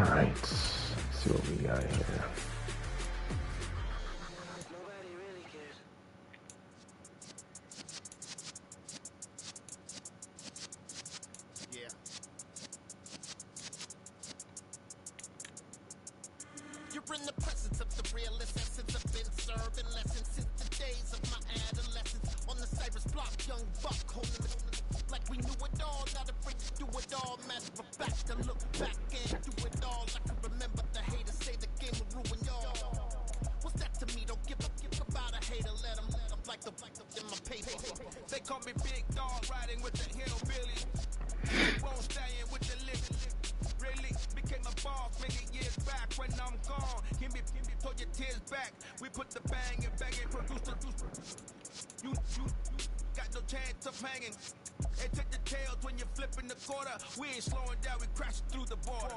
Alright, let's see what we got here. You're in the presence of the realest essence. I've been serving lessons since the days of my adolescence. On the Cyrus block, young buck holding it like we knew it all. Not afraid to do it all. Matter of fact, to look back and do it all. I can remember the haters say the game will ruin y'all. What's that to me? Don't give about a hater. Let them like the in my paper. They call me Big Dog, riding with the hillbilly. Won't stay in with the living. Really became a boss many years back. When I'm gone, give me pull your tears back. We put the bang and produce the you got no chance of hanging. And take the tails when you're flipping the quarter. We ain't slowing down, we crashing through the border.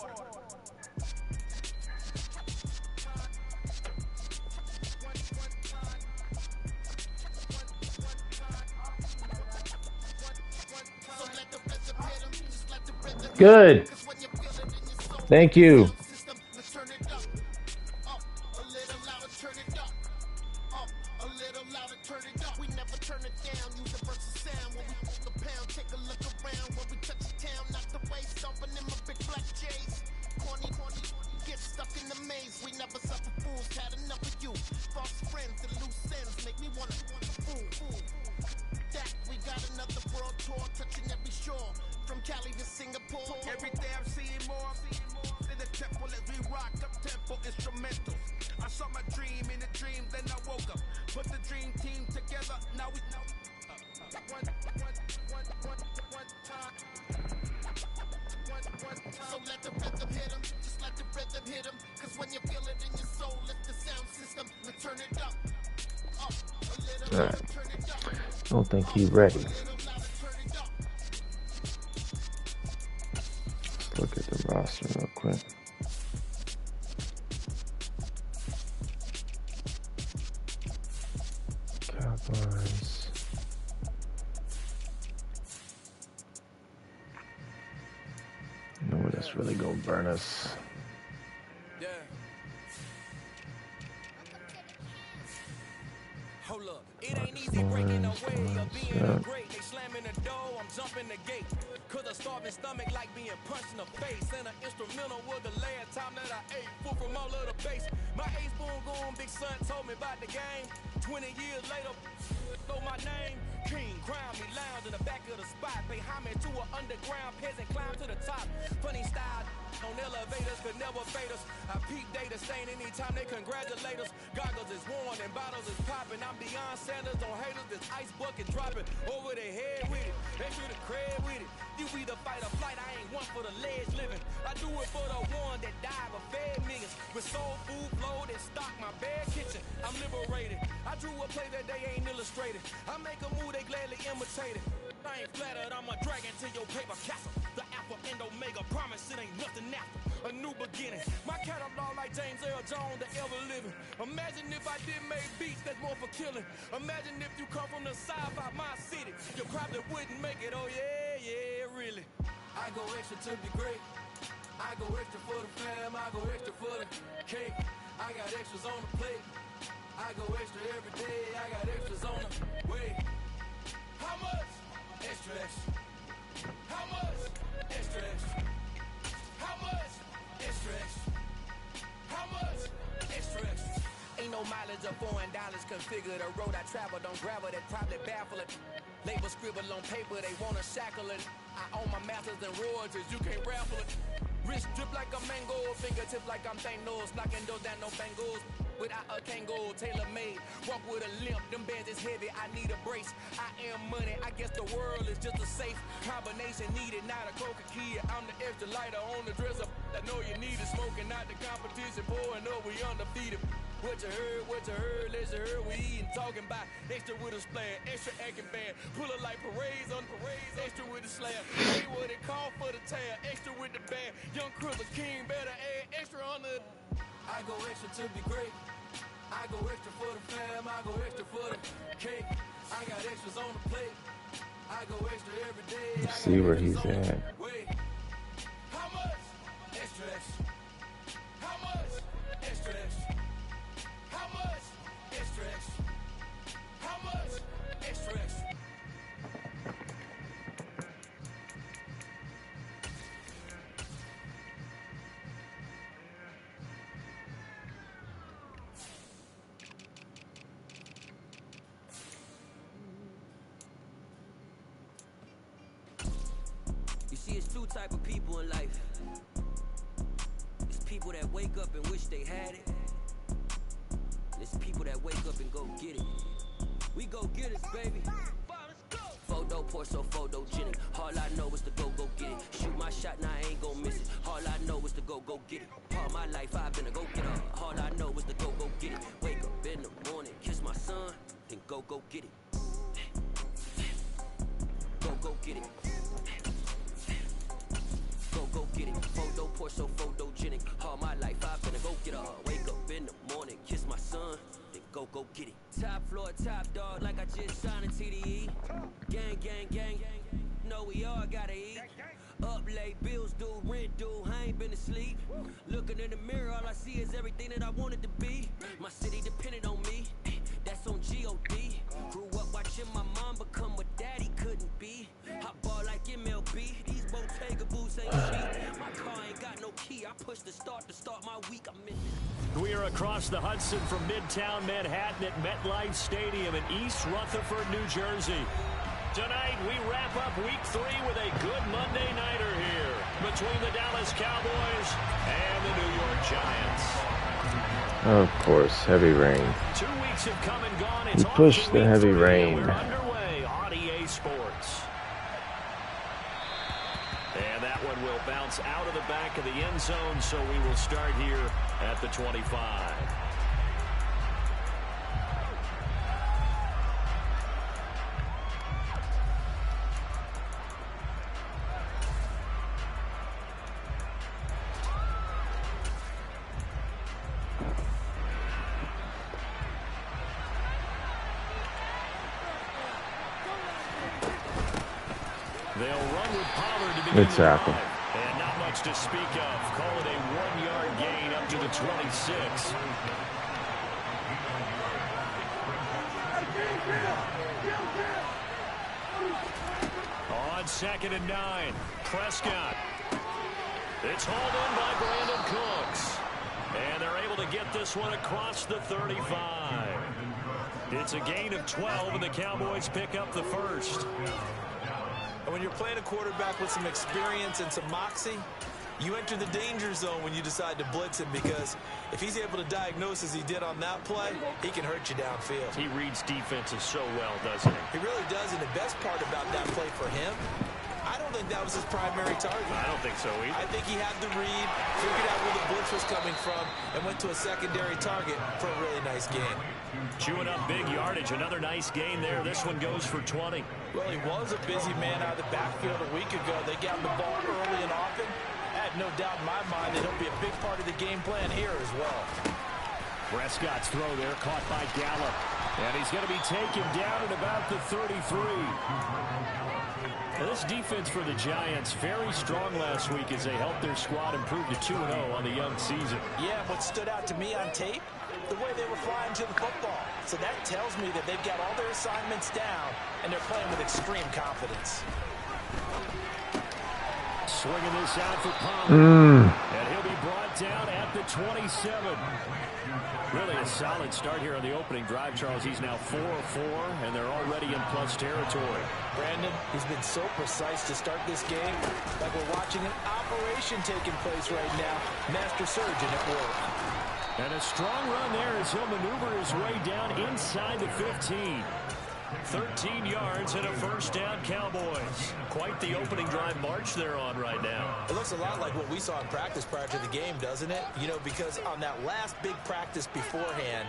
Good. Thank you. From Cali to Singapore, every day I'm seeing more in the temple as we rock up tempo instrumentals. I saw my dream in a dream, then I woke up. Put the dream team together, now we know. One time. So let the rhythm hit 'em, just let the rhythm hit 'em. Cause when you feel it in your soul, lift the sound system and turn it up. A little All right. turn it up. I don't think he's ready. Look at the roster real quick. Cowboys. You know what? That's really gonna burn us. Yeah. Hold up. It ain't easy breaking away or being a great. They slamming the door, I'm jumping the gate. Cause a starving stomach like being punched in the face. And an instrumental was the last time that I ate food from all of the base. My ace boom goon, big son told me about the game. 20 years later, know my name. King, crown me, lounge in the back of the spot. Pay homage to an underground peasant, climb to the top. Funny style on elevators could never fade us. I peep data stain anytime they congratulate us. Goggles is worn and bottles is popping. I'm Deion Sanders on haters, this ice bucket dropping over their head with it. They should have cred with it. You either fight or flight, I ain't one for the ledge living. I do it for the one that died but fed niggas. With soul food flow that stock my bad kitchen. I'm liberated. I drew a play that they ain't illustrated. I make a move they gladly imitated. I ain't flattered, I'm a dragon to your paper castle. The Alpha and Omega, promise it ain't nothing after. A new beginning. My catalog like James Earl Jones, the ever living. Imagine if I did make beats that's more for killing. Imagine if you come from the south out my city. You probably wouldn't make it, oh yeah, really. I go extra to be great. I go extra for the fam, I go extra for the cake. I got extras on the plate. I go extra every day, I got extras on the way. How much? Extra, extra. How much? Extra, extra. How much? Extra, extra. How much? Extra, extra. Ain't no mileage or $4 configure the road I travel. Don't gravel that probably baffle it. Label scribble on paper, they wanna shackle it. I own my masters and royalties, you can't raffle it. Wrist drip like a mango, fingertip like I'm Thanos, knocking those down no bangles. Without a Kango, tailor-made, walk with a limp, them bands is heavy, I need a brace. I am money, I guess the world is just a safe combination needed, not a coca key. I'm the extra lighter on the dresser, I know you need it, smoking out the competition, pouring up, we undefeated. What you heard, let's you heard, we eating, talking about extra with a splash, extra acting band, pull it like parades on parades, extra with the slab, hey what it call for the tab, extra with the band, young Kriller King, better add extra on the. I go extra to be great. I go extra for the fam, I go extra for the cake. I got extras on the plate. I go extra every day. Let's see where he's at. Wait, how much? Extra, extra. See, it's two type of people in life. It's people that wake up and wish they had it. And it's people that wake up and go get it. We go get it, baby. Photo pour so photogenic. All I know is to go get it. Shoot my shot, now I ain't gon' miss it. All I know is to go get it. All my life I've been a go getter. All I know is to go get it. Wake up in the morning, kiss my son, then go get it. Go get it. Go get it. Photo pour so photogenic. All my life I've been a go getter. Wake up in the morning, kiss my son, then go get it. Top floor, top dog, like I just signed a TDE. Gang, gang, gang, know we all gotta eat. Up late, bills due, rent due, I ain't been asleep. Looking in the mirror, all I see is everything that I wanted to be. My city depended on me, that's on G.O.D. Grew up watching my mom become what daddy couldn't be. Hot ball like MLB, these Bottega boots ain't cheap. My car ain't got no key, I push the start to start my week. I'm in it. We are across the Hudson from Midtown Manhattan at MetLife Stadium in East Rutherford, New Jersey. Tonight, we wrap up Week 3 with a good Monday nighter here between the Dallas Cowboys and the New York Giants. Of course, heavy rain. 2 weeks have come and gone. It's you push the heavy rain. We're underway on EA Sports. And that one will bounce out of the back of the end zone, so we will start here at the 25. Good tackle. And not much to speak of. Call it a 1-yard gain up to the 26. On 2nd and 9, Prescott. It's hauled in by Brandon Cooks. And they're able to get this one across the 35. It's a gain of 12, and the Cowboys pick up the first. And when you're playing a quarterback with some experience and some moxie, you enter the danger zone when you decide to blitz him, because if he's able to diagnose as he did on that play, he can hurt you downfield. He reads defenses so well, doesn't he? He really does, and the best part about that play for him, I don't think that was his primary target. I don't think so either. I think he had the read, figured out where the blitz was coming from, and went to a secondary target for a really nice gain. Chewing up big yardage. Another nice gain there. This one goes for 20. Well, he was a busy man out of the backfield a week ago. They got him the ball early and often. I had no doubt in my mind that he'll be a big part of the game plan here as well. Prescott's throw there caught by Gallup. And he's going to be taken down at about the 33. Now, this defense for the Giants, very strong last week as they helped their squad improve to 2-0 on the young season. Yeah, what stood out to me on tape, the way they were flying to the football. So that tells me that they've got all their assignments down, and they're playing with extreme confidence. Swinging this out for Palmer. And he'll be brought down at the 27. Really a solid start here on the opening drive, Charles. He's now 4 of 4, and they're already in plus territory. Brandon, he's been so precise to start this game, like we're watching an operation taking place right now. Master surgeon at work. And a strong run there as he'll maneuver his way down inside the 15. 13 yards and a first down, Cowboys. Quite the opening drive march they're on right now. It looks a lot like what we saw in practice prior to the game, doesn't it? You know, because on that last big practice beforehand,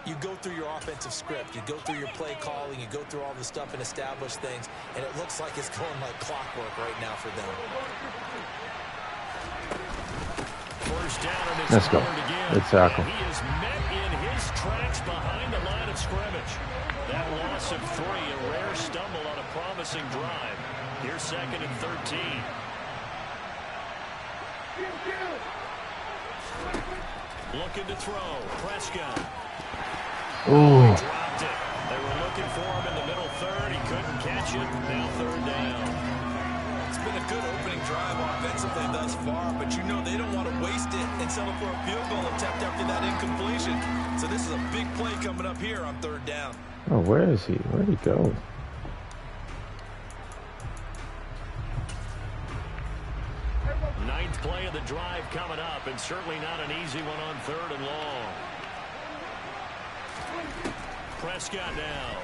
you go through your offensive script, you go through your play calling, you go through all the stuff and establish things, and it looks like it's going like clockwork right now for them. First down, and it's Let's go. Good tackle. He is met in his tracks behind the line of scrimmage. That loss of 3, a rare stumble on a promising drive. Here's 2nd and 13. Looking to throw. Prescott. Ooh. Dropped it. They were looking for him in the middle third. He couldn't catch it. Now 3rd down. It's been a good opening drive offensively thus far, but you know they don't want to waste it and settle for a field goal attempt after that incompletion. So this is a big play coming up here on 3rd down. Oh, where is he? Where'd he go? fourth play of the drive coming up, and certainly not an easy one on 3rd and long. Prescott now.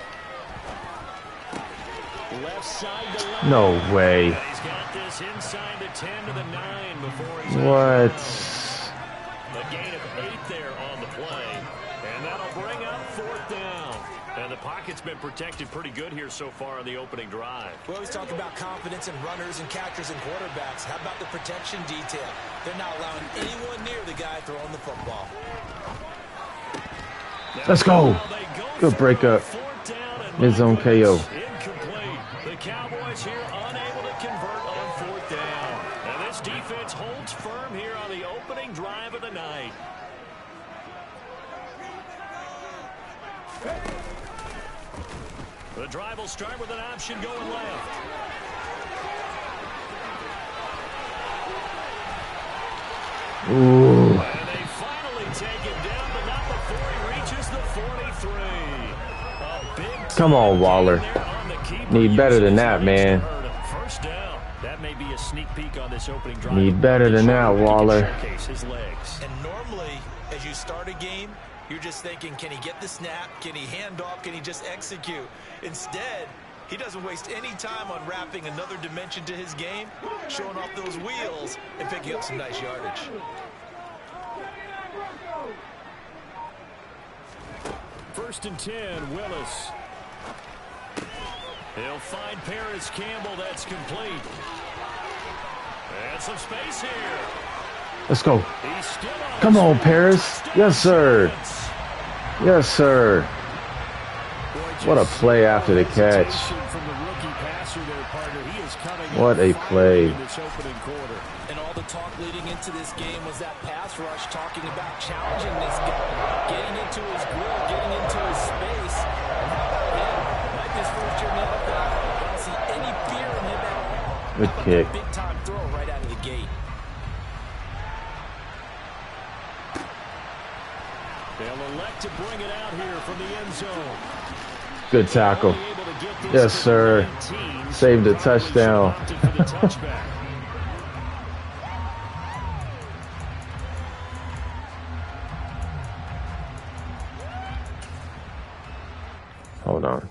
Left side to left. No way. And he's got this inside the 10 to the 9 before he's What? A gain of 8 there on the play. And that'll bring up 4th down. And the pocket's been protected pretty good here so far on the opening drive. We always talk about confidence in runners and catchers and quarterbacks. How about the protection detail? They're not allowing anyone near the guy throwing the football. Let's go. Good breakup. Mid-zone KO. Incomplete. The Cowboys here unable to convert on 4th down. And this defense holds firm here on the opening drive of the night. The drive will start with an option going left. Ooh. And they finally take him down, but not before he reaches the 43. A big Come on, Waller. on the keeper. Need better than that, man. First down. That may be a sneak peek on this opening drive. Need better than that, Waller. Showcase his legs. And normally, as you start a game, you're just thinking, can he get the snap? Can he hand off? Can he just execute? Instead, he doesn't waste any time on wrapping another dimension to his game, showing off those wheels, and picking up some nice yardage. First and 10, Willis. He'll find Paris Campbell. That's complete. And some space here. Let's go. He's still on. Come on, Paris. Yes, sir. Yes, sir. What a play after the catch. What a play. And all the talk leading into this game was that pass rush, talking about challenging this guy, getting into his grill, getting into his space. And how about him? Like his first year in the NFL, I don't see any fear in him at all. Good kick. Big time throw right out of the gate. They'll elect to bring it out here from the end zone. Good tackle. Yes, sir. Saved a touchdown. Hold on.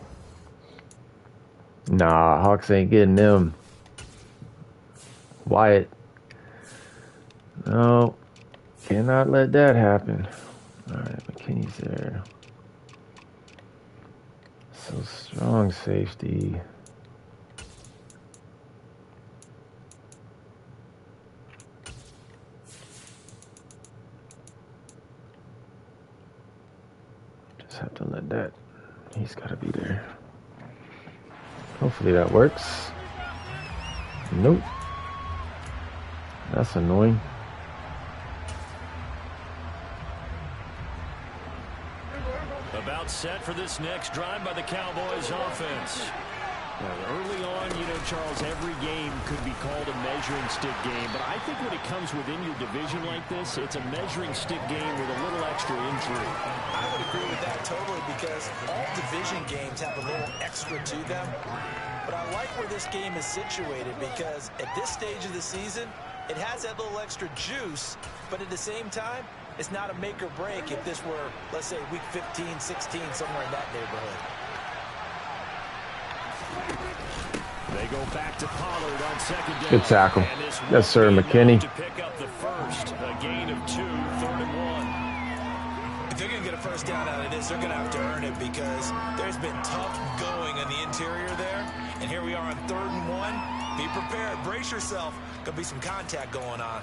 Nah, Hawks ain't getting them. Wyatt. No. Cannot let that happen. Alright, McKinney's there. So strong safety. Just have to let that. He's got to be there. Hopefully that works. Nope. That's annoying. About set for this next drive by the Cowboys offense. Well, early on, you know, Charles, every game could be called a measuring stick game, but I think when it comes within your division like this, it's a measuring stick game with a little extra intrigue. I would agree with that totally, because all division games have a little extra to them. But I like where this game is situated, because at this stage of the season, it has that little extra juice, but at the same time, it's not a make or break if this were, let's say, week 15, 16, somewhere in that neighborhood. They go back to Pollard on second down. Good tackle. Yes, sir, McKinney. To pick up the first, a gain of 2, 3rd and 1. If they're going to get a first down out of this, they're going to have to earn it, because there's been tough going on the interior there. And here we are on 3rd and 1. Be prepared. Brace yourself. Going to be some contact going on.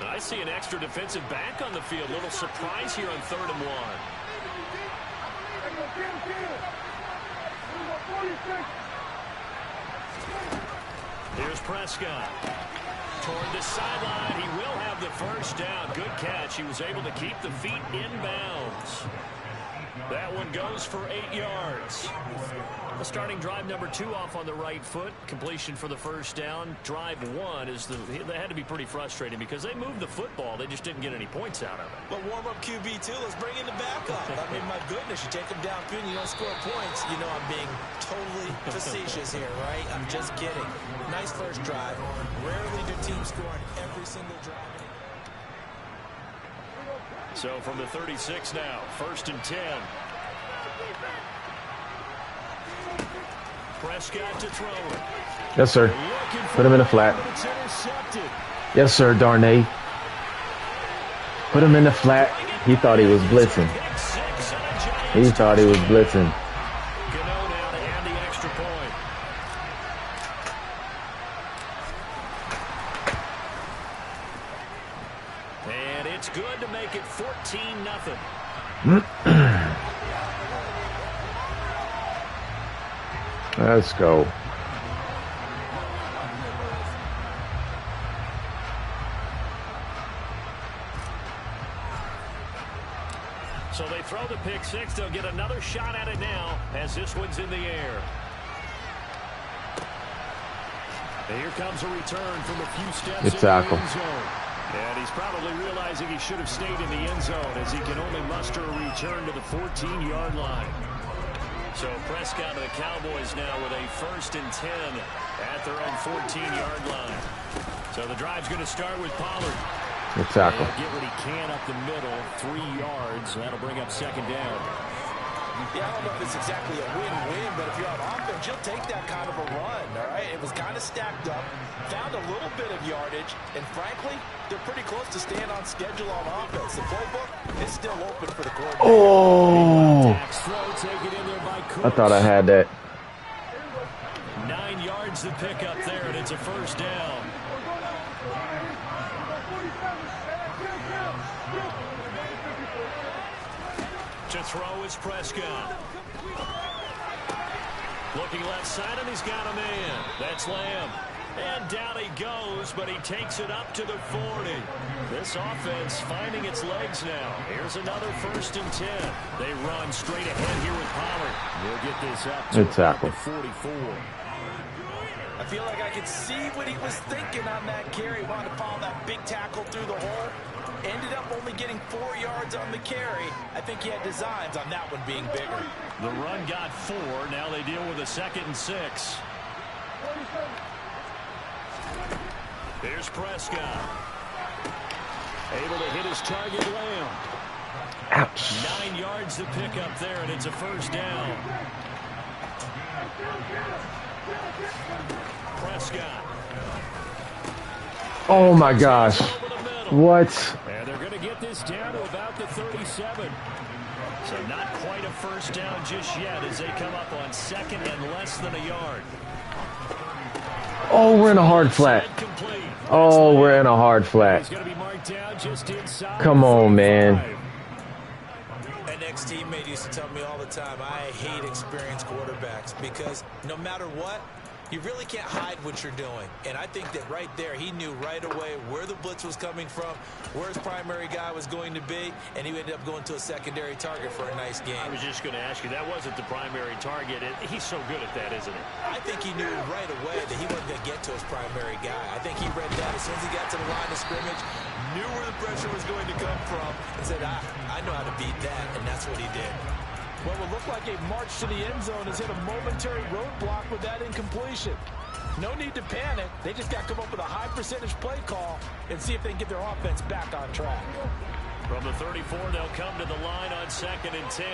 I see an extra defensive back on the field. Little surprise here on 3rd and 1. Here's Prescott. Toward the sideline, he will have the first down. Good catch. He was able to keep the feet in bounds. That one goes for 8 yards. The starting drive number 2 off on the right foot. Completion for the first down. Drive 1 is they had to be pretty frustrating because they moved the football. They just didn't get any points out of it. But warm-up QB, too. Let's bring in the backup. I mean, my goodness, you take them downfield and you don't score points. You know I'm being totally facetious here, right? I'm just kidding. Nice first drive. Rarely do teams score on every single drive. So from the 36 now, 1st and 10. Prescott to throw it. Yes, sir. Put him in the flat. Yes, sir, Darnay. Put him in the flat. He thought he was blitzing. He thought he was blitzing. Gano now to add the extra point. And it's good to make it 14-0. Let's go. So they throw the pick six. They'll get another shot at it now as this one's in the air. And here comes a return from a few steps It's in the tackle. end zone. And he's probably realizing he should have stayed in the end zone as he can only muster a return to the 14-yard line. So Prescott and the Cowboys now with a 1st and 10 at their own 14-yard line. So the drive's going to start with Pollard. Good tackle. Get what he can up the middle, 3 yards. That'll bring up 2nd down. Yeah, I don't know if it's exactly a win-win, but if you're on offense, you'll take that kind of a run, all right? It was kind of stacked up, found a little bit of yardage, and frankly, they're pretty close to staying on schedule on offense. The playbook is still open for the quarterback. Oh! I thought I had that. 9 yards to pick up there, and it's a 1st down. To throw is Prescott. Looking left side, and he's got a man. That's Lamb. And down he goes, but he takes it up to the 40. This offense finding its legs now. Here's another 1st and 10. They run straight ahead here with Pollard. He'll get this up to Good tackle. the 44. I feel like I could see what he was thinking on that carry. Wanted to follow that big tackle through the hole. Ended up only getting 4 yards on the carry. I think he had designs on that one being bigger. The run got 4. Now they deal with a 2nd and 6. Here's Prescott. Able to hit his target, Lamb. Ouch. 9 yards to pick up there, and it's a 1st down. Prescott. Oh my gosh. What? And they're going to get this down to about the 37. So not quite a 1st down just yet as they come up on 2nd and less than a yard. Oh, we're in a hard flat. Oh, we're in a hard flat. He's going to be marked down just inside. Come on, man. An ex-teammate used to tell me all the time, I hate experienced quarterbacks because no matter what, you really can't hide what you're doing. And I think that right there, he knew right away where the blitz was coming from, where his primary guy was going to be, and he ended up going to a secondary target for a nice game. I was just going to ask you, that wasn't the primary target. He's so good at that, isn't he? I think he knew right away that he wasn't going to get to his primary guy. I think he read that as soon as he got to the line of scrimmage, knew where the pressure was going to come from, and said, I know how to beat that, and that's what he did. What would look like a march to the end zone has hit a momentary roadblock with that incompletion. No need to panic. They just got to come up with a high percentage play call and see if they can get their offense back on track. From the 34, they'll come to the line on 2nd and 10.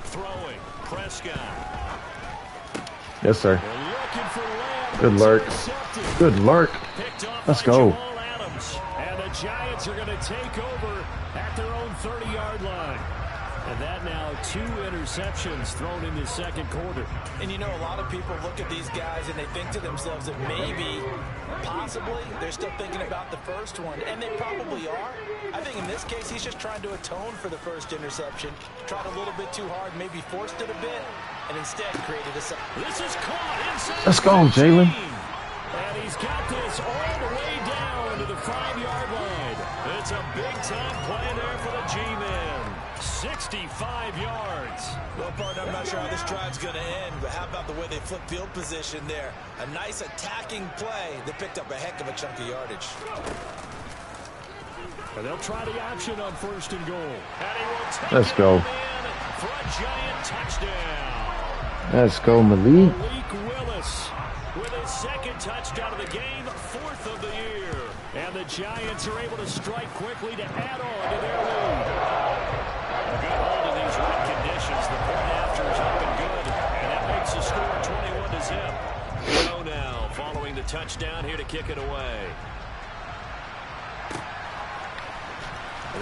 Throwing, Prescott. Yes, sir. Looking for Lamb. Good lurk. Good lurk. Picked off Let's by go. Jamal Adams. And the Giants are going to take over at their own 30-yard line. And that now 2 interceptions thrown in the second quarter. And you know, a lot of people look at these guys and they think to themselves that maybe, possibly, they're still thinking about the first one. And they probably are. I think in this case, he's just trying to atone for the first interception. Tried a little bit too hard, maybe forced it a bit, and instead created a... This is caught inside. Let's go, Jalen. And he's got this all the way down to the 5-yard line. It's a big-time play there for the G-Men. 65 yards. Well, partner, I'm not sure how this drive's going to end, but how about the way they flip field position there? A nice attacking play that picked up a heck of a chunk of yardage. And they'll try the option on 1st and goal. And he will take Let's go. For a giant touchdown. Let's go, Malik. Malik Willis with his 2nd touchdown of the game, 4th of the year. And the Giants are able to strike quickly to add on to their lead. A good hold in these wet conditions. The point after is up and good. And that makes the score 21-0. Go now, following the touchdown, here to kick it away.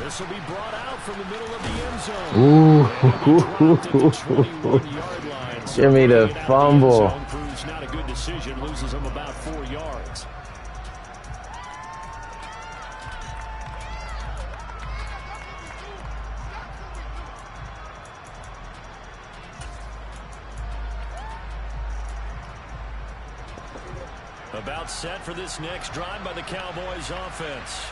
This will be brought out from the middle of the end zone. Give me the fumble. Proves not a good decision, loses him about 4 yards. About set for this next drive by the Cowboys offense.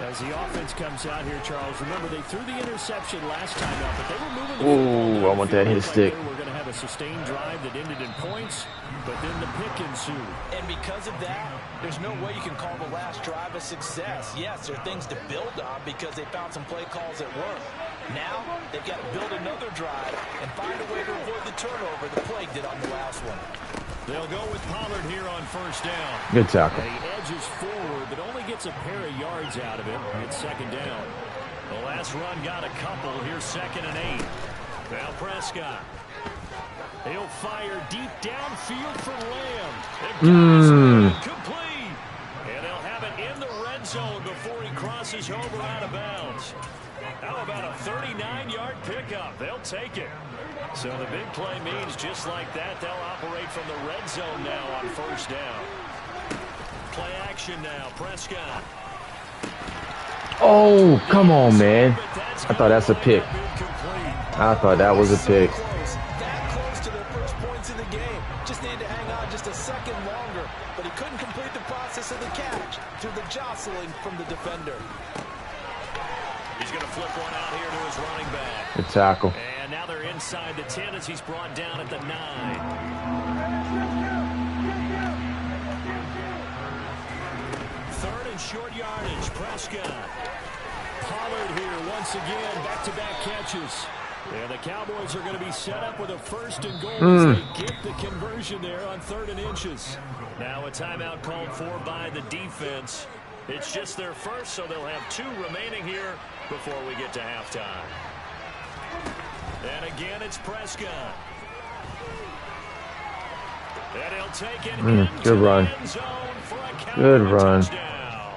As the offense comes out here, Charles, remember they threw the interception last time out, but they were moving the football. I want that hit stick. We're going to have a sustained drive that ended in points, but then the pick ensued. And because of that, there's no way you can call the last drive a success. Yes, there are things to build on because they found some play calls that work. Now, they've got to build another drive and find a way to avoid the turnover the Plague did on the last one. They'll go with Pollard here on 1st down. Good tackle. And he edges forward, but only gets a pair of yards out of it. It's 2nd down. The last run got a couple. Here's 2nd and 8. Now Prescott. He'll fire deep downfield for Lamb. Complete. And they'll have it in the red zone before he crosses over out of bounds. How about a 39-yard pickup? They'll take it. So the big play means just like that, they'll operate from the red zone now on 1st down. Play action now, Prescott. Oh, come on, man. I thought that's a pick. I thought that was a pick. That close to their first points in the game. Just needed to hang on just a second longer, but he couldn't complete the process of the catch through the jostling from the defender. He's going to flip one out here to his running back. Good tackle. And now they're inside the 10 as he's brought down at the 9. 3rd and short yardage, Prescott. Pollard here once again, back-to-back catches. And the Cowboys are going to be set up with a 1st and goal as they get the conversion there on 3rd and inches. Now a timeout called for by the defense. It's just their first, so they'll have 2 remaining here before we get to halftime. And again, it's Prescott. And he'll take it good run. Good run. Touchdown.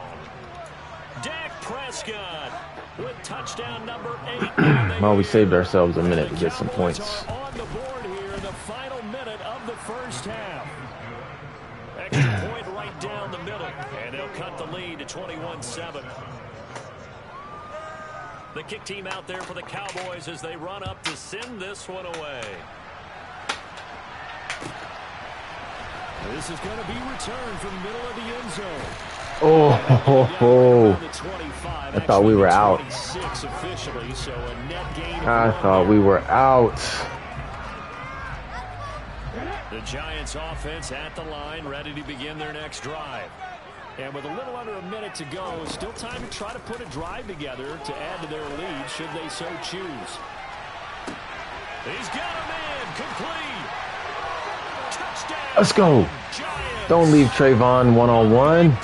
Dak Prescott with touchdown number 8. Well, we saved ourselves a minute to get some points. On the board here in the final minute of the 1st half. Extra point right down the middle, and they'll cut the lead to 21-7. The kick team out there for the Cowboys as they run up to send this one away. This is going to be returned from the middle of the end zone. I thought we were out. I thought we were out. The Giants offense at the line, ready to begin their next drive. And with a little under a minute to go, still time to try to put a drive together to add to their lead, should they so choose. He's got him in, complete. Touchdown. Let's go. Giants. Don't leave Trayvon one-on-one.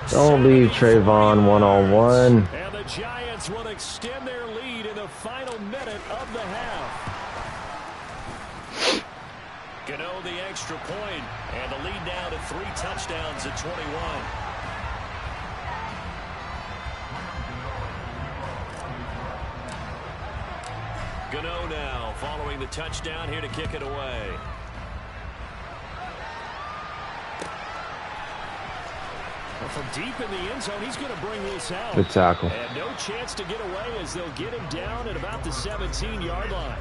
Don't leave Trayvon one-on-one. And the Giants will extend their lead in the final minute of the half. Gano the extra point, and the lead now to 3 touchdowns at 21. Gano now following the touchdown here to kick it away. Well, from deep in the end zone, he's going to bring this out. Good tackle. And no chance to get away as they'll get him down at about the 17-yard line.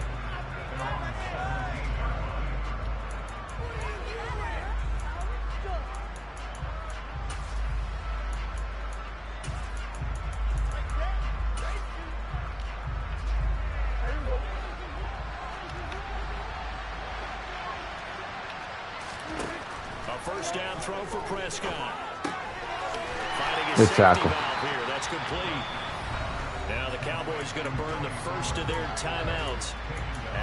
First down throw for Prescott. Good tackle. Here. That's complete. Now the Cowboys going to burn the first of their timeouts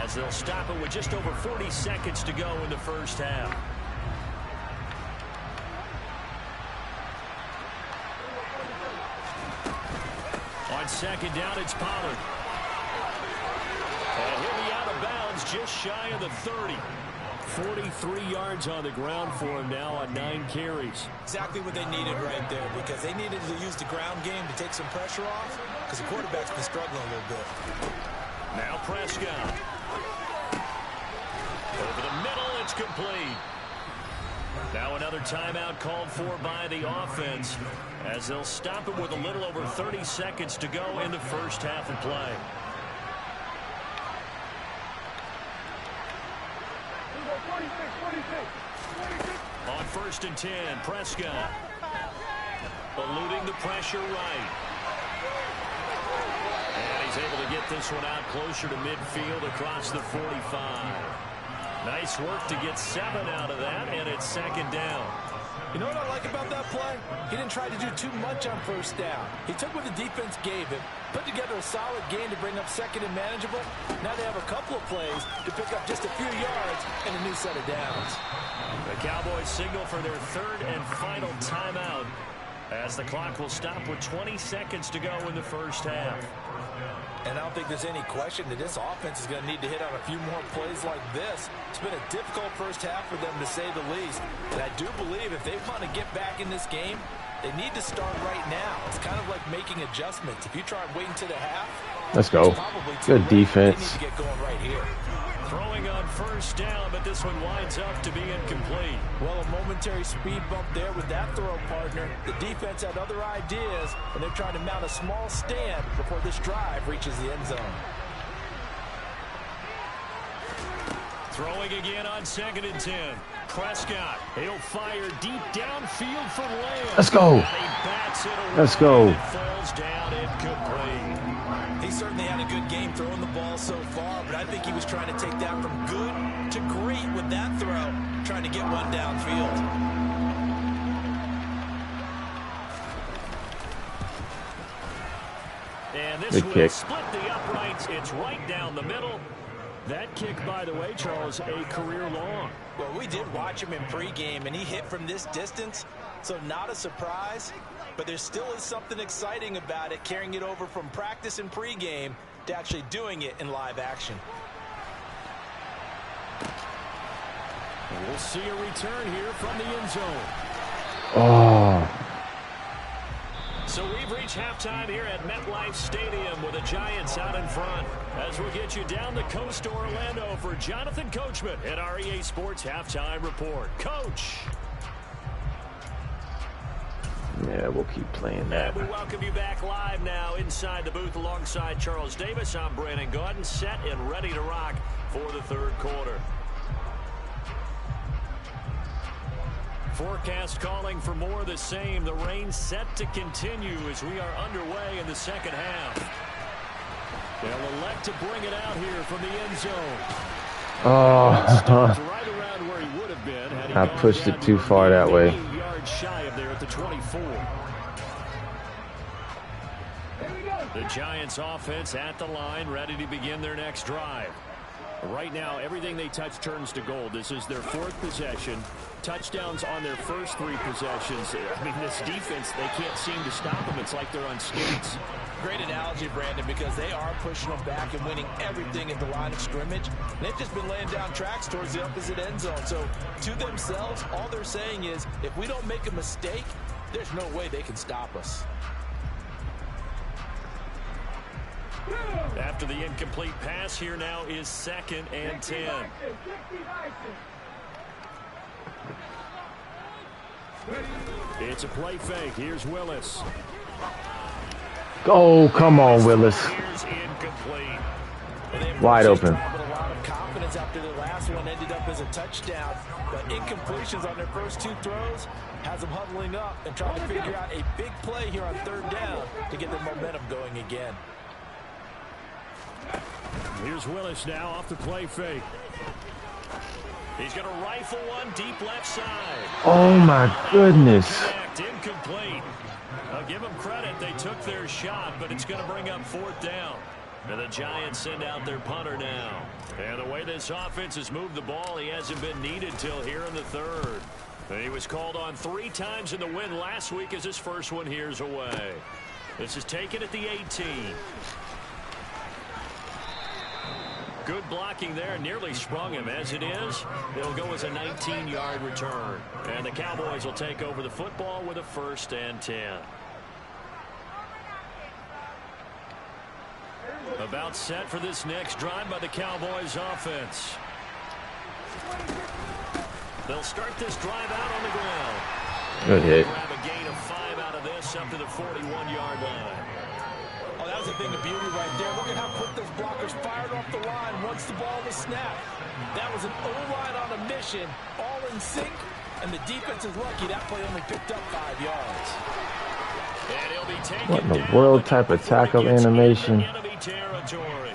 as they'll stop it with just over 40 seconds to go in the first half. On second down, it's Pollard. And he'll be out of bounds just shy of the 30. 43 yards on the ground for him now on 9 carries. Exactly what they needed right there, because they needed to use the ground game to take some pressure off, because the quarterback's been struggling a little bit. Now Prescott. Over the middle, it's complete. Now another timeout called for by the offense as they'll stop it with a little over 30 seconds to go in the first half of play. On first and 10, Prescott eluding the pressure right. And he's able to get this one out closer to midfield across the 45. Nice work to get 7 out of that, and it's second down. You know what I like about that play? He didn't try to do too much on first down. He took what the defense gave him, put together a solid game to bring up second and manageable. Now they have a couple of plays to pick up just a few yards and a new set of downs. The Cowboys signal for their third and final timeout as the clock will stop with 20 seconds to go in the first half. And I don't think there's any question that this offense is going to need to hit on a few more plays like this. It's been a difficult first half for them, to say the least. And I do believe if they want to get back in this game, they need to start right now. It's kind of like making adjustments. If you try and wait until the half, let's go. Good defense. They need to get going right here. Throwing on first down, but this one winds up to be incomplete. Well, a momentary speed bump there with that throw, partner. The defense had other ideas, and they're trying to mount a small stand before this drive reaches the end zone. Throwing again on second and 10. Prescott, he'll fire deep downfield for Lamb. Let's go. Let's go. It falls down incomplete. He certainly had a good game throwing the ball so far, but I think he was trying to take that from good to great with that throw, trying to get one downfield. And this Good will kick. split the uprights. It's right down the middle. That kick, by the way, Charles, a career long. Well, we did watch him in pregame, and he hit from this distance, so not a surprise. But there still is something exciting about it, carrying it over from practice and pregame to actually doing it in live action. We'll see a return here from the end zone. Oh. So we've reached halftime here at MetLife Stadium with the Giants out in front. As we get you down the coast to Orlando for Jonathan Coachman at our EA Sports Halftime Report. Coach. Yeah, we'll keep playing that. And we welcome you back live now inside the booth alongside Charles Davis. I'm Brandon Gaudin, set and ready to rock for the third quarter. Forecast calling for more of the same. The rain set to continue as we are underway in the second half. They'll elect to bring it out here from the end zone. Oh. Right around where he would have been had he I pushed it too far that way. Yards shy of there at the 24. The Giants offense at the line, ready to begin their next drive. Right now, everything they touch turns to gold. This is their fourth possession. Touchdowns on their first 3 possessions. I mean, this defense, they can't seem to stop them. It's like they're on skates. Great analogy, Brandon, because they are pushing them back and winning everything at the line of scrimmage. And they've just been laying down tracks towards the opposite end zone. So, to themselves, all they're saying is, if we don't make a mistake, there's no way they can stop us. After after the incomplete pass. Here now is 2nd and 10. It's a play fake. Here's Willis. Oh, come on, Willis. Here's incomplete. Wide open. With a lot of confidence after the last one ended up as a touchdown. But incompletions on their first 2 throws has them huddling up and trying to figure out a big play here on 3rd down to get their momentum going again. Here's Willis now off the play fake. He's going to rifle one deep left side. Oh, my goodness. Incomplete. I'll give them credit. They took their shot, but it's going to bring up 4th down. And the Giants send out their punter now. And the way this offense has moved the ball, he hasn't been needed till here in the 3rd. And he was called on 3 times in the win last week as his first one here's away. This is taken at the 18. Good blocking there. Nearly sprung him. As it is, it'll go as a 19-yard return. And the Cowboys will take over the football with a 1st and 10. About set for this next drive by the Cowboys offense. They'll start this drive out on the ground. Good hit. Grab a gain of 5 out of this up to the 41-yard line. Oh, that was a thing of beauty right there. Look at how quick those blockers fired off the line once the ball was snapped. That was an O-line on a mission, all in sync, and the defense is lucky that play only picked up 5 yards. And he'll be taken What in the down world type of tackle animation? enemy territory.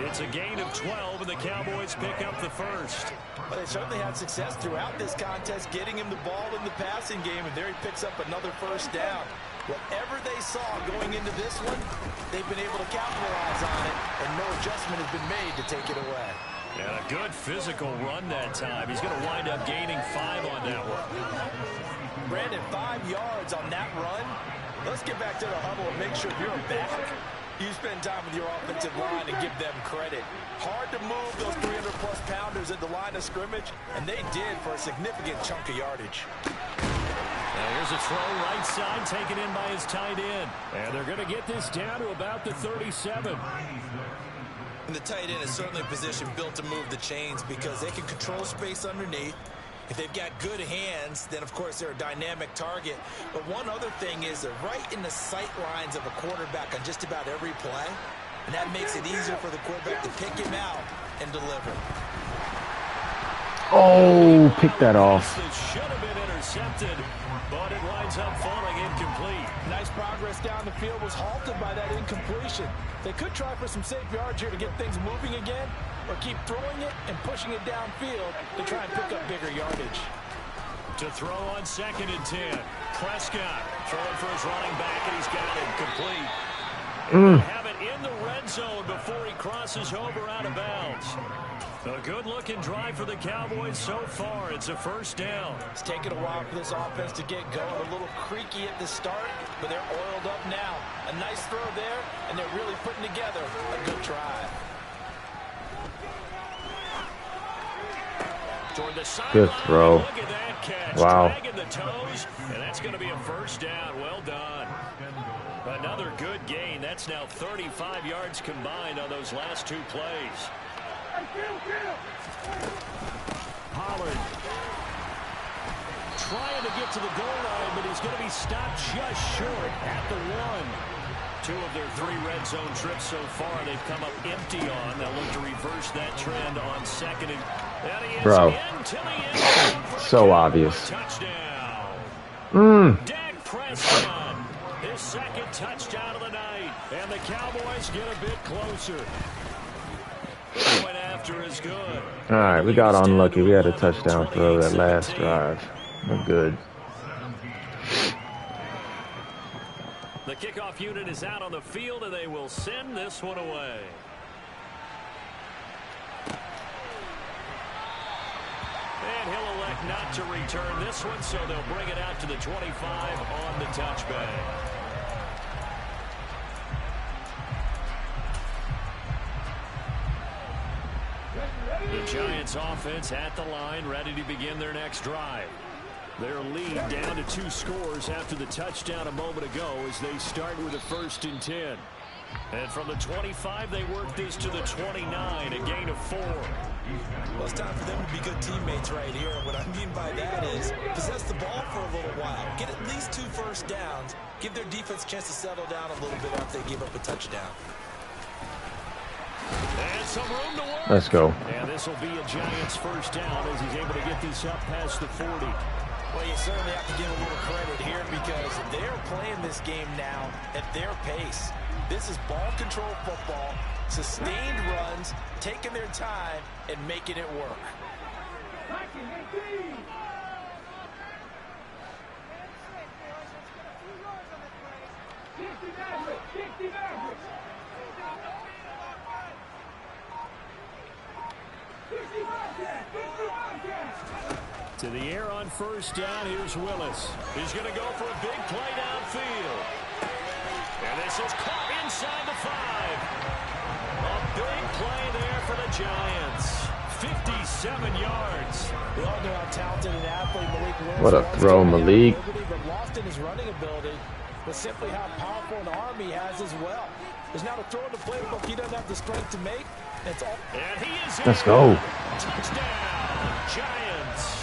It's a gain of 12, and the Cowboys pick up the 1st. Well, they certainly had success throughout this contest, getting him the ball in the passing game, and there he picks up another 1st down. Whatever they saw going into this one, they've been able to capitalize on it, and no adjustment has been made to take it away. And a good physical run that time. He's going to wind up gaining 5 on that one. Brandon, 5 yards on that run. Let's get back to the huddle and make sure you're back. You spend time with your offensive line and give them credit. Hard to move those 300-plus pounders at the line of scrimmage, and they did for a significant chunk of yardage. Now here's a throw right side taken in by his tight end. And they're going to get this down to about the 37. And the tight end is certainly a position built to move the chains because they can control space underneath. If they've got good hands, then, of course, they're a dynamic target. But one other thing is they're right in the sight lines of a quarterback on just about every play. And that makes it easier for the quarterback to pick him out and deliver. Oh, pick that off. It should have been intercepted, but it winds up falling incomplete. Nice progress down the field was halted by that incompletion. They could try for some safe yards here to get things moving again, or keep throwing it and pushing it downfield to try and pick up bigger yardage. To throw on 2nd and 10. Prescott throwing for his running back, and he's got it complete. Have it in the red zone before he crosses over out of bounds. A good-looking drive for the Cowboys so far. It's a 1st down. It's taken a while for this offense to get going. A little creaky at the start, but they're oiled up now. A nice throw there, and they're really putting together a good drive. Good throw. Look at that catch. Wow. Dragging the toes, and that's going to be a 1st down. Well done. Another good gain. That's now 35 yards combined on those last 2 plays. Pollard trying to get to the goal line, but he's going to be stopped just short at the 1. 2 of their 3 red zone trips so far they've come up empty on. They'll look to reverse that trend on 2nd and bro, so obvious. Dak Prescott, his 2nd touchdown of the night, and the Cowboys get a bit closer. Point after is good. All right, we got unlucky. We had a touchdown throw that last drive. We're good. The kickoff unit is out on the field, and they will send this one away. And he'll elect not to return this one, so they'll bring it out to the 25 on the touchback. The Giants offense at the line, ready to begin their next drive. Their lead down to 2 scores after the touchdown a moment ago as they start with a 1st and 10. And from the 25, they work this to the 29, a gain of 4. Well, it's time for them to be good teammates right here. And what I mean by that is possess the ball for a little while. Get at least 2 first downs. Give their defense a chance to settle down a little bit after they give up a touchdown. And some room to work. Let's go. And this will be a Giants first down as he's able to get this up past the 40. Well, you certainly have to give a little credit here because they're playing this game now at their pace. This is ball control football, sustained runs, taking their time, and making it work. To the air on first down, here's Willis. He's going to go for a big play downfield. And this is caught inside the 5. A big play there for the Giants. 57 yards. We all know how talented an athlete Malik Willis What a throw, Malik. But lost in his running ability, but simply how powerful an arm he has as well. There's not a throw in the playbook he doesn't have the strength to make. It's all. And he is Let's go. Touchdown, Giants.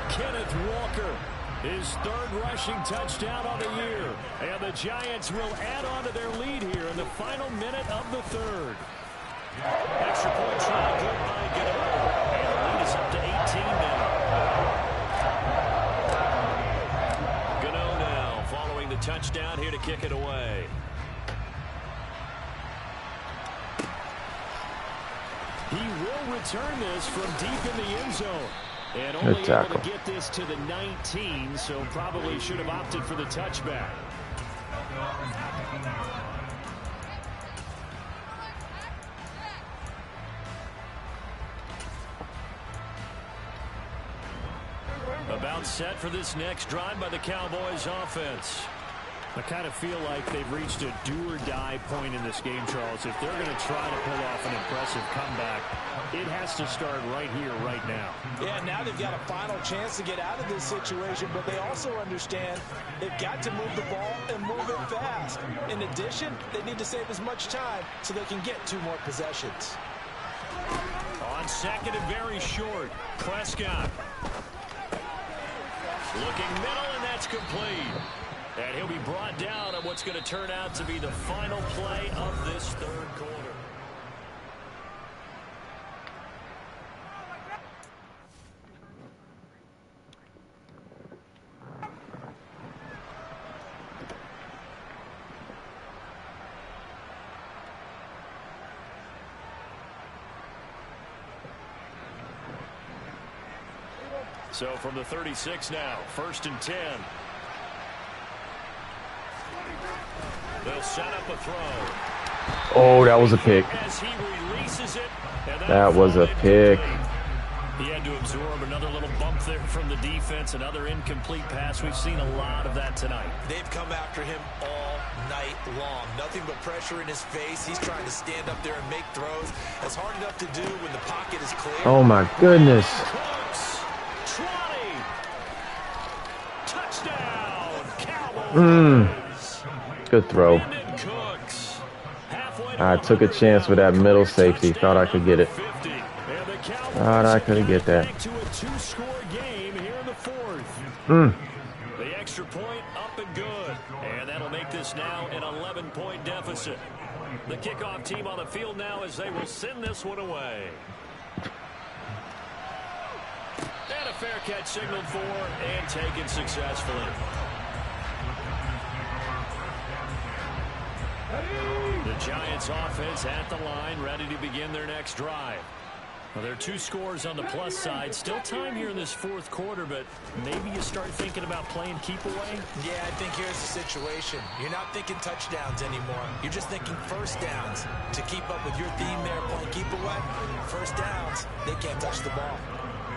Kenneth Walker, his 3rd rushing touchdown on the year. And the Giants will add on to their lead here in the final minute of the 3rd. Extra point try good by Gano. And the lead is up to 18 now. Gano now following the touchdown here to kick it away. He will return this from deep in the end zone. And only able to get this to the 19, so probably should have opted for the touchback. About set for this next drive by the Cowboys offense. I kind of feel like they've reached a do-or-die point in this game, Charles. If they're going to try to pull off an impressive comeback, it has to start right here, right now. Yeah, now they've got a final chance to get out of this situation, but they also understand they've got to move the ball and move it fast. In addition, they need to save as much time so they can get 2 more possessions. On second and very short, Prescott. Looking middle, and that's complete. And he'll be brought down on what's going to turn out to be the final play of this 3rd quarter. So from the 36 now, 1st and 10. They'll set up a throw. Oh, that was a pick. As he releases it, that was a pick. He had to absorb another little bump there from the defense, another incomplete pass. We've seen a lot of that tonight. They've come after him all night long. Nothing but pressure in his face. He's trying to stand up there and make throws. That's hard enough to do when the pocket is clear. Oh, my goodness. Cooks, 20. Touchdown, Cowboys. Good throw. I took a chance with that middle safety. Thought I could get it. Thought I could get that. To a 2-score game here in the 4th. The extra point up and good. And that'll make this now an 11-point deficit. The kickoff team on the field now as they will send this one away. And a fair catch signaled for and taken successfully. The Giants offense at the line, ready to begin their next drive. Well, there are 2 scores on the plus side. Still time here in this 4th quarter, but maybe you start thinking about playing keep away? Yeah, I think here's the situation. You're not thinking touchdowns anymore. You're just thinking first downs. To keep up with your theme there, playing keep away, first downs, they can't touch the ball.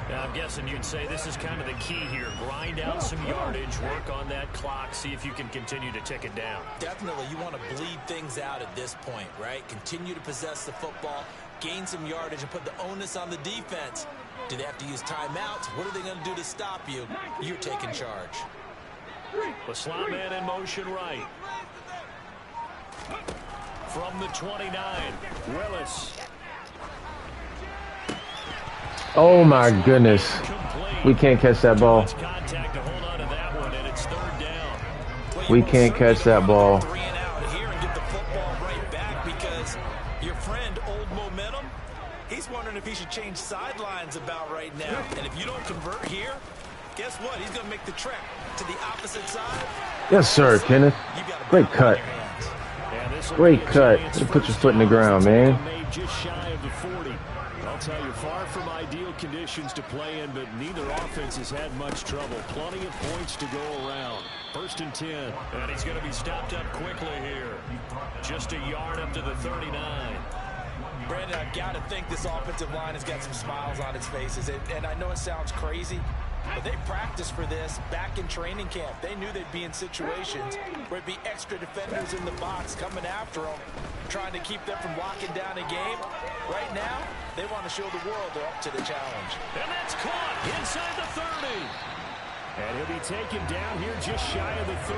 Now, I'm guessing you'd say this is kind of the key here. Grind out some yardage, work on that clock, see if you can continue to tick it down. Definitely, you want to bleed things out at this point, right? Continue to possess the football, gain some yardage, and put the onus on the defense. Do they have to use timeouts? What are they going to do to stop you? You're taking charge. The slot man in motion right. From the 29, Willis. Oh my goodness. We can't catch that ball. Contact to hold on to that one, and it's third down. We can't catch that ball. 3 and out here and get the football right back because your friend, Old Momentum, he's wondering if he should change sidelines about right now. And if you don't convert here, guess what? He's going to make the trek to the opposite side. Yes, sir, Kenneth. Great cut. Great cut. You put your foot in the ground, man. Just shy of the 40. I'll tell you, far from ideal conditions to play in, but neither offense has had much trouble. Plenty of points to go around. 1st and 10. And he's going to be stopped up quickly here. Just a yard up to the 39. Brandon, I've got to think this offensive line has got some smiles on its faces. And I know it sounds crazy, but they practiced for this back in training camp. They knew they'd be in situations where it'd be extra defenders in the box coming after them, trying to keep them from locking down a game. Right now, they want to show the world they're up to the challenge. And that's caught inside the 30. And he'll be taken down here just shy of the 30.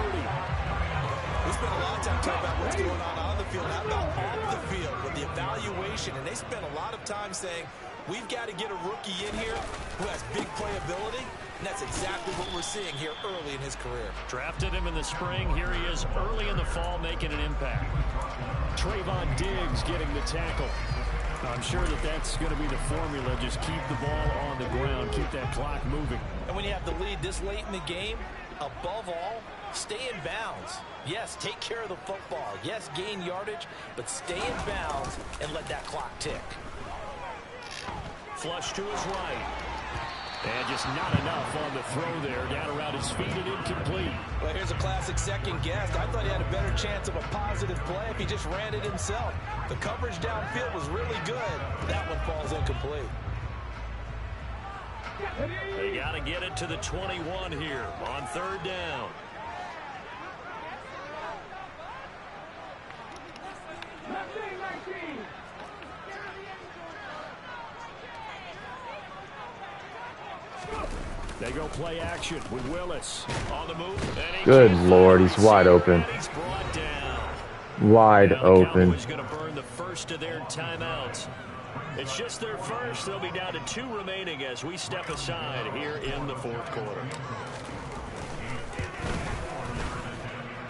We spent a lot of time talking about what's going on the field, not about off the field, but the evaluation. And they spent a lot of time saying, we've got to get a rookie in here who has big playability, and that's exactly what we're seeing here early in his career. Drafted him in the spring. Here he is early in the fall making an impact. Trayvon Diggs getting the tackle. I'm sure that's going to be the formula. Just keep the ball on the ground, keep that clock moving. And when you have the lead this late in the game, above all, stay in bounds. Yes, take care of the football. Yes, gain yardage, but stay in bounds and let that clock tick. Flush to his right. And just not enough on the throw there. Down around his feet and incomplete. Well, here's a classic second guess. I thought he had a better chance of a positive play if he just ran it himself. The coverage downfield was really good. That one falls incomplete. They got to get it to the 21 here on 3rd down. They go play action with Willis on the move. Good Lord, he's wide open. He's brought down. Wide open. Cowboys going to burn the first of their timeouts. It's just their first. They'll be down to 2 remaining as we step aside here in the 4th quarter.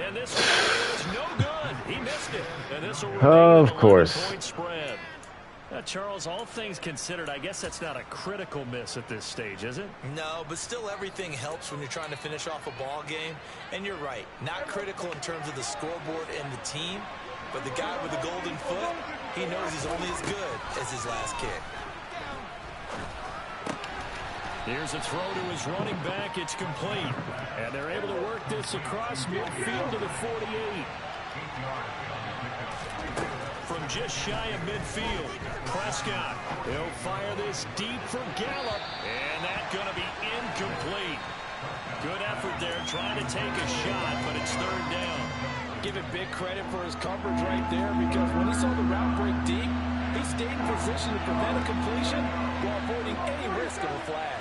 And this one is no good. He missed it. And this will Of course. Point spread. Charles, all things considered, I guess that's not a critical miss at this stage, is it? No, but still everything helps when you're trying to finish off a ball game. And you're right, not critical in terms of the scoreboard and the team, but the guy with the golden foot, he knows he's only as good as his last kick. Here's a throw to his running back. It's complete. And they're able to work this across midfield to the 48. From just shy of midfield, Prescott. He'll fire this deep for Gallup. And that's going to be incomplete. Good effort there trying to take a shot, but it's 3rd down. Give it big credit for his coverage right there, because when he saw the route break deep, he stayed in position to prevent a completion while avoiding any risk of a flag.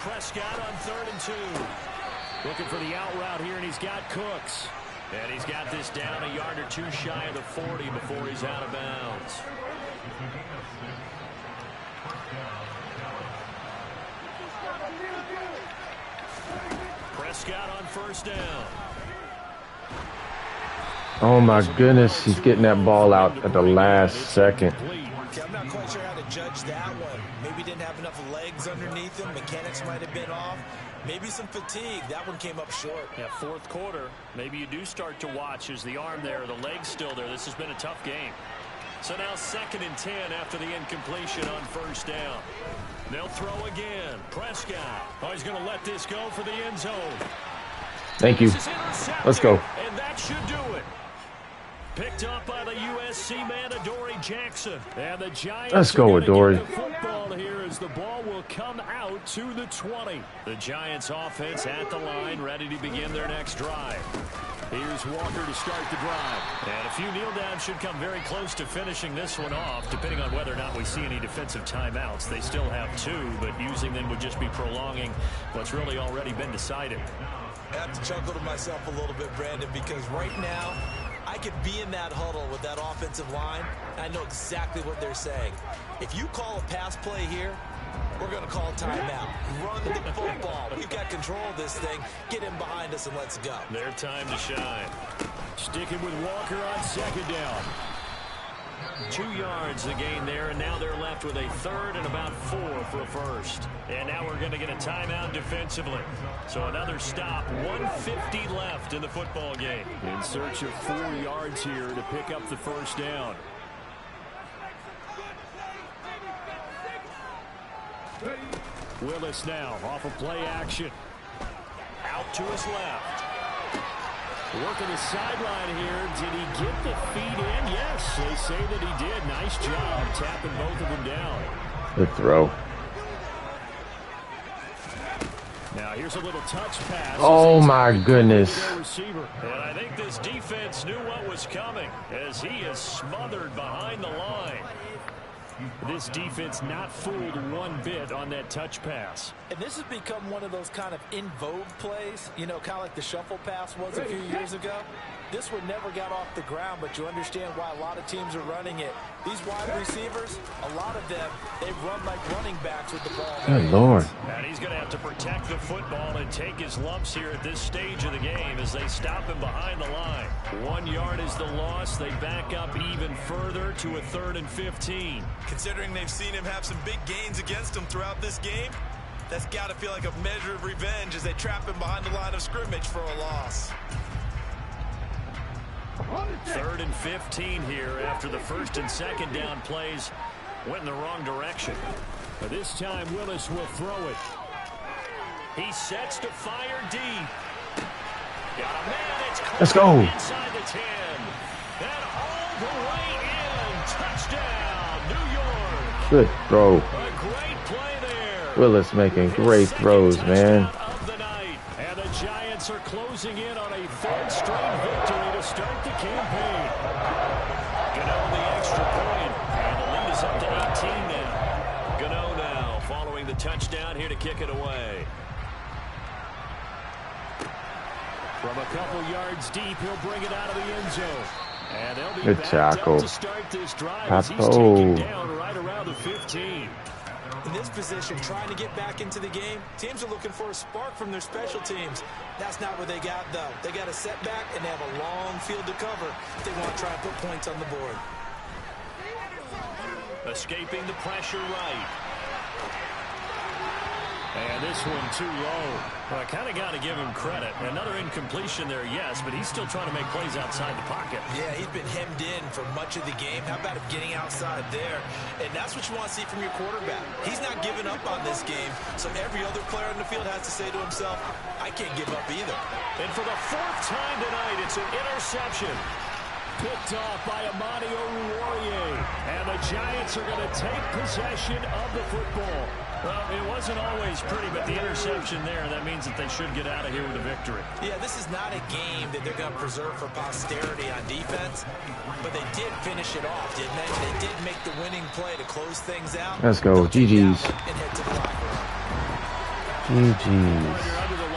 Prescott on 3rd and 2. Looking for the out route here, and he's got Cooks. And he's got this down a yard or 2 shy of the 40 before he's out of bounds. Prescott on 1st down. Oh my goodness, he's getting that ball out at the last second. Okay, I'm not quite sure how to judge that one. Maybe didn't have enough legs underneath him. Mechanics might have been off. Maybe some fatigue. That one came up short. Yeah, 4th quarter. Maybe you do start to watch as the arm there, the leg's still there. This has been a tough game. So now 2nd and 10 after the incompletion on 1st down. They'll throw again. Prescott. Oh, he's going to let this go for the end zone. Thank you. Let's go. And that should do it. Picked up by the USC man, Adoree Jackson. And the Giants. Let's go, Adoree. Football here as the ball will come out to the 20. The Giants offense at the line, ready to begin their next drive. Here's Walker to start the drive. And a few kneel downs should come very close to finishing this one off, depending on whether or not we see any defensive timeouts. They still have 2, but using them would just be prolonging what's really already been decided. I have to chuckle to myself a little bit, Brandon, because right now I could be in that huddle with that offensive line. I know exactly what they're saying. If you call a pass play here, we're going to call timeout. Run the football. We've got control of this thing. Get him behind us and let's go. Their time to shine. Sticking with Walker on second down. 2 yards the gain there, and now they're left with a third and about 4 for a first. And now we're going to get a timeout defensively. So another stop, 1:50 left in the football game. In search of 4 yards here to pick up the first down. Willis now off of play action. Out to his left. Working the sideline here. Did he get the feet in? Yes, they say that he did. Nice job tapping both of them down. Good throw. Now here's a little touch pass. Oh my goodness. And I think this defense knew what was coming as he is smothered behind the line. This defense not fooled one bit on that touch pass. And this has become one of those kind of in vogue plays, you know, kind of like the shuffle pass was a few years ago. This one never got off the ground, but you understand why a lot of teams are running it. These wide receivers, a lot of them, they run like running backs with the ball. Good Lord. And he's going to have to protect the football and take his lumps here at this stage of the game as they stop him behind the line. 1 yard is the loss. They back up even further to a 3rd and 15. Considering they've seen him have some big gains against them throughout this game, that's got to feel like a measure of revenge as they trap him behind the line of scrimmage for a loss. 3rd and 15 here after the 1st and 2nd down plays went in the wrong direction. But this time Willis will throw it. He sets to fire deep. Got a man. It's Let's go. Inside the 10. And all the way in. Touchdown, New York. Good throw. A great play there. Willis making great throws, man. Of the night. And the Giants are closing in on a 3rd straight victory to start the campaign. Gano the extra point, and the lead is up to 18 now. Gano now following the touchdown here to kick it away. From a couple yards deep, he'll bring it out of the end zone. And they'll be good tackle. To start this drive as he's taken down right around the 15. In this position, trying to get back into the game, teams are looking for a spark from their special teams. That's not what they got, though. They got a setback, and they have a long field to cover if they want to try and put points on the board. Escaping the pressure right. And this one too low. Well, I kind of got to give him credit. Another incompletion there, yes, but he's still trying to make plays outside the pocket. Yeah, he's been hemmed in for much of the game. How about him getting outside there? And that's what you want to see from your quarterback. He's not giving up on this game, so every other player on the field has to say to himself, I can't give up either. And for the 4th time tonight, it's an interception. Picked off by Amani Oruwariye. And the Giants are going to take possession of the football. Well, it wasn't always pretty, but the interception there, that means that they should get out of here with a victory. Yeah, this is not a game that they're going to preserve for posterity on defense, but they did finish it off, didn't they? They did make the winning play to close things out. Let's go. GG's. And head to the locker room. GG's. Under the